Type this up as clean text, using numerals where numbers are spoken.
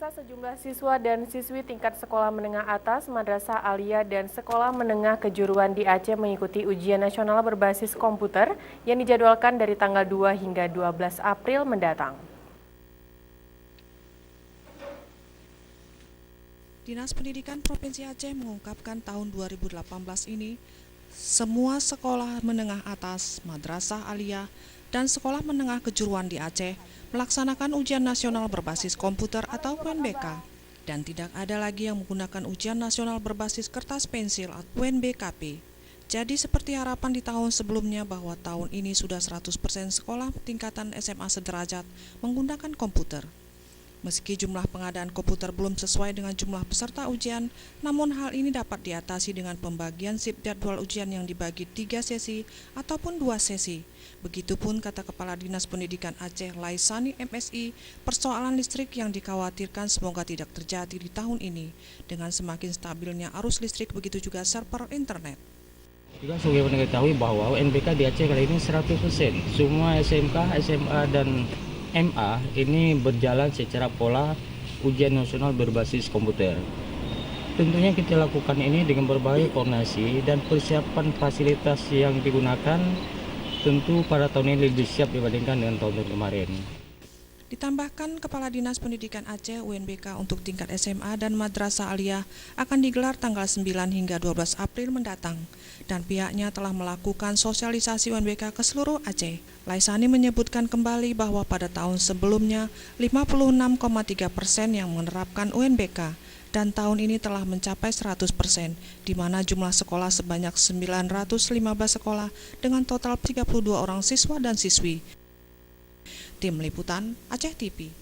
Pemirsa, sejumlah siswa dan siswi tingkat sekolah menengah atas, Madrasah Aliyah dan sekolah menengah kejuruan di Aceh mengikuti ujian nasional berbasis komputer yang dijadwalkan dari tanggal 2 hingga 12 April mendatang. Dinas Pendidikan Provinsi Aceh mengungkapkan tahun 2018 ini, semua sekolah menengah atas, Madrasah Aliyah, dan sekolah menengah kejuruan di Aceh melaksanakan ujian nasional berbasis komputer atau UNBK, dan tidak ada lagi yang menggunakan ujian nasional berbasis kertas pensil atau UNBKP. Jadi seperti harapan di tahun sebelumnya bahwa tahun ini sudah 100% sekolah tingkatan SMA sederajat menggunakan komputer. Meski jumlah pengadaan komputer belum sesuai dengan jumlah peserta ujian, namun hal ini dapat diatasi dengan pembagian shift jadwal ujian yang dibagi 3 sesi ataupun 2 sesi. Begitupun kata Kepala Dinas Pendidikan Aceh Laisani MSI, persoalan listrik yang dikhawatirkan semoga tidak terjadi di tahun ini. Dengan semakin stabilnya arus listrik, begitu juga server internet. Juga sebagaimana diketahui bahwa UNBK di Aceh kali ini 100%. Semua SMK, SMA, dan MA ini berjalan secara pola ujian nasional berbasis komputer. Tentunya kita lakukan ini dengan berbagai koordinasi dan persiapan fasilitas yang digunakan tentu pada tahun ini lebih siap dibandingkan dengan tahun kemarin. Ditambahkan, Kepala Dinas Pendidikan Aceh UNBK untuk tingkat SMA dan Madrasah Aliyah akan digelar tanggal 9 hingga 12 April mendatang, dan pihaknya telah melakukan sosialisasi UNBK ke seluruh Aceh. Laisani menyebutkan kembali bahwa pada tahun sebelumnya 56,3% yang menerapkan UNBK, dan tahun ini telah mencapai 100%, di mana jumlah sekolah sebanyak 915 sekolah dengan total 32 orang siswa dan siswi. Tim Liputan Aceh TV.